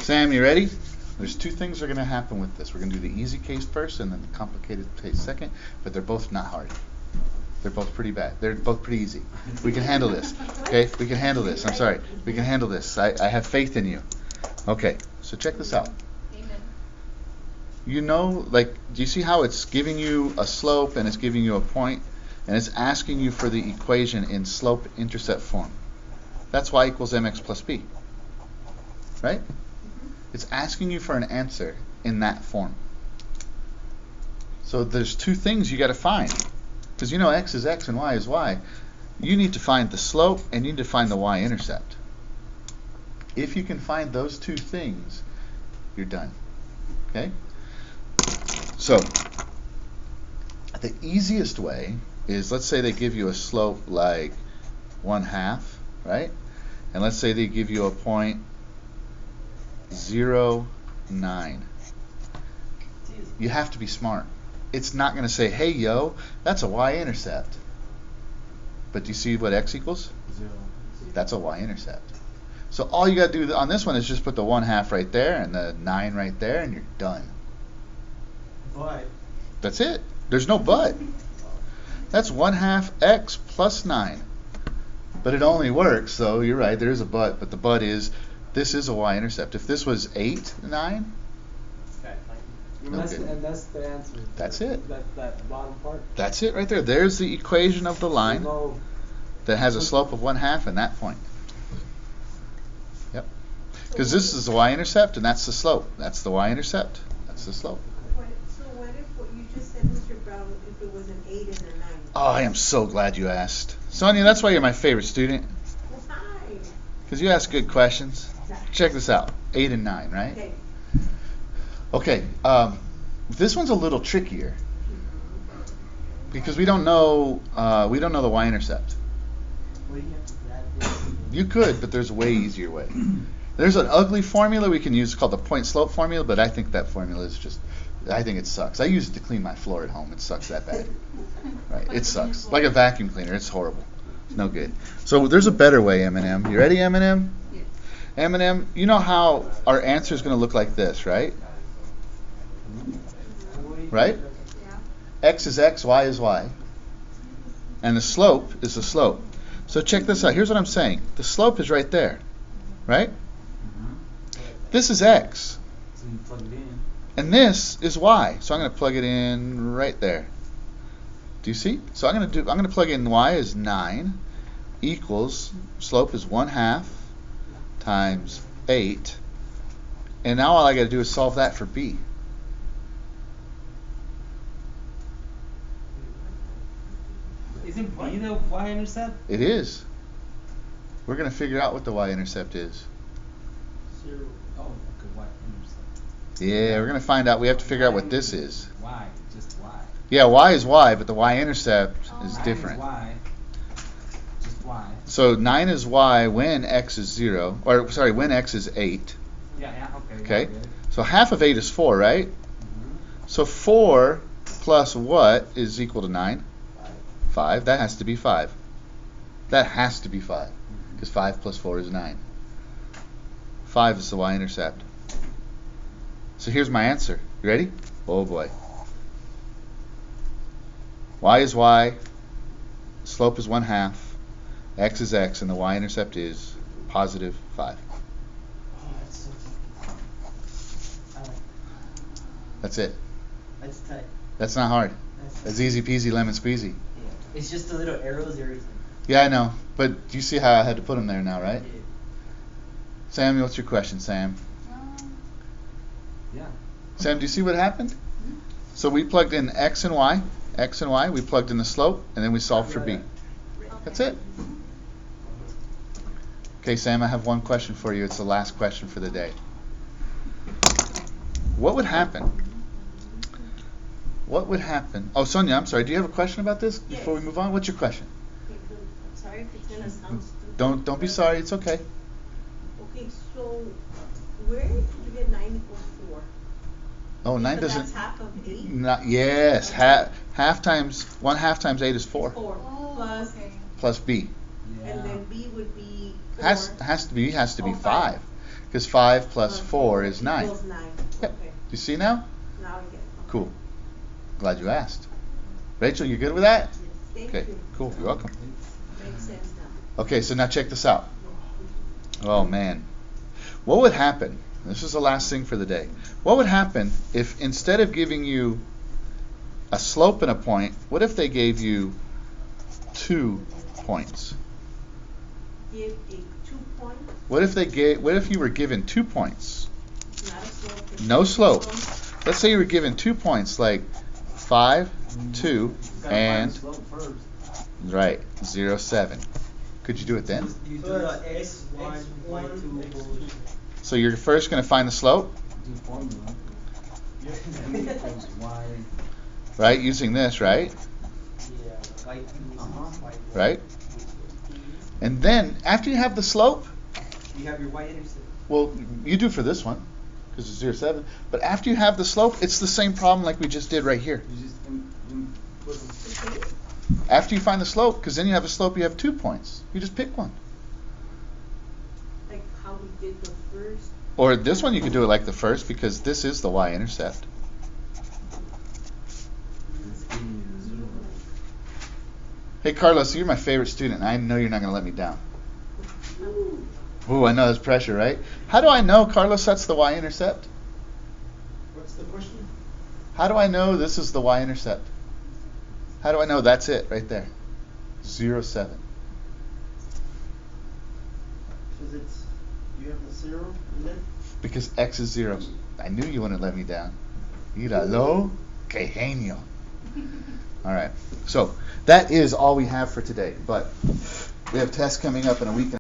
Sam, you ready? There's two things that are going to happen with this. We're going to do the easy case first and then the complicated case second, but they're both not hard. They're both pretty bad. They're both pretty easy. We can handle this. Okay? We can handle this. I'm sorry. We can handle this. I have faith in you. Okay, so check this out. Amen. You know, like, do you see how it's giving you a slope and it's giving you a point, and it's asking you for the equation in slope-intercept form? That's y equals mx plus b. Right? It's asking you for an answer in that form. So there's two things you got to find. Because you know x is x and y is y. You need to find the slope and you need to find the y-intercept. If you can find those two things, you're done. Okay? So, the easiest way is, let's say they give you a slope like 1/2, right? And let's say they give you a point 0, 9. You have to be smart. It's not going to say, hey, yo, that's a y-intercept. But do you see what x equals? 0. That's a y-intercept. So all you got to do on this one is just put the 1/2 right there and the 9 right there, and you're done. But That's it. There's no but. That's 1/2 x plus 9. But it only works, so you're right, there is a but the but is, this is a y-intercept. If this was 8, 9, and that's the answer. That's it. That bottom part. That's it right there. There's the equation of the line No, that has a slope of 1/2 and that point. Yep. Because this is the y-intercept and that's the slope. That's the y-intercept. That's the slope. So what if what you just said, Mr. Brown, if it was an 8 and a 9? Oh, I am so glad you asked. Sonia, that's why you're my favorite student. Why? Because you ask good questions. Check this out. 8 and 9, right? Okay. Okay. This one's a little trickier. Because we don't know the y-intercept. You could, but there's a way easier way. There's an ugly formula we can use called the point slope formula, but I think that formula is just, I think it sucks. I use it to clean my floor at home. It sucks that bad. Right? It sucks. Like a vacuum cleaner. It's horrible. It's no good. So there's a better way, Eminem. You ready, Eminem? Yes. Eminem, you know how our answer is going to look like this, right? Right? Yeah. X is x, y is y. And the slope is the slope. So check this out. Here's what I'm saying. The slope is right there. Right? This is x. So you plug it in. And this is y. So I'm going to plug it in right there. Do you see? So I'm going to plug in y is 9 equals, slope is 1/2 times 8. And now all I got to do is solve that for b. Isn't B the y-intercept? It is. We're going to figure out what the y-intercept is. 0. Oh, okay, y-intercept. Yeah, we're going to find out. We have to figure out what this is. Y, just y. Yeah, y is y, but the y-intercept is 9 different. Is y. Just y. So 9 is y when x is 0, or sorry, when x is 8. Yeah, okay. Okay? Yeah, I get it. So half of 8 is 4, right? So 4 plus what is equal to 9? 5. That has to be 5. That has to be 5. Because 5 plus 4 is 9. 5 is the y-intercept. So here's my answer. You ready? Oh boy. Y is y. Slope is 1/2. X is x. And the y-intercept is positive 5. Oh, that's so tough. That's it. That's tight. That's not hard. That's That's easy peasy lemon squeezy. Yeah. It's just the little arrows, everything. Yeah, I know. But do you see how I had to put them there now, right? Yeah. Sam, what's your question, Sam? Yeah. Sam, do you see what happened? So we plugged in x and y, we plugged in the slope, and then we solved for b. That's it. Okay, Sam, I have one question for you. It's the last question for the day. What would happen? What would happen? Oh, Sonia, I'm sorry. Do you have a question about this before we move on? What's your question? I'm sorry if it's gonna sound stupid. Don't be sorry. It's okay. Okay, so where did you get 9 equals 4? Oh, 9 So doesn't. that's half of 8? Not, yes. Half times 1/2 times 8 is 4 4 plus, plus b. and then B would be 4. Has to be 5. Because 5 plus 4 is 9. Equals 9. Yep. Okay. Do you see now? Now I get it. Okay. Cool. Glad you asked. Rachel, you good with that? Yes. Thank Okay, you. cool. You're welcome. Makes sense now. Okay, so now check this out. Oh man. What would happen? This is the last thing for the day. What would happen if instead of giving you a slope and a point, what if they gave you 2 points? Give a 2 points, What if you were given 2 points? not a slope. No slope. Let's say you were given 2 points like 5, 2, You gotta and find the slope first. right, 0, 7. Could you do it then? You do x, y, 2 equals. So you're first going to find the slope, Do formula. M equals Y. right, using this, right? Yeah, y2 y1. Right? And then after you have the slope, You have your y-intercept. well, you do for this one because it's 0, 7. But after you have the slope, it's the same problem like we just did right here. You just put them. Okay. After you find the slope, because then you have a slope, you have 2 points. You just pick one. Like how we did the first. Or this one, you could do it like the first because this is the y-intercept. It's getting you to 0. Hey, Carlos, you're my favorite student, and I know you're not going to let me down. Ooh, I know that's pressure, right? How do I know, Carlos, that's the y-intercept? What's the question? How do I know this is the y-intercept? How do I know that's it right there? 0, 7. Because it's, you have the 0 in there? Because x is 0. I knew you wouldn't let me down. Míralo, que genio. All right. So that is all we have for today. But we have tests coming up in a week.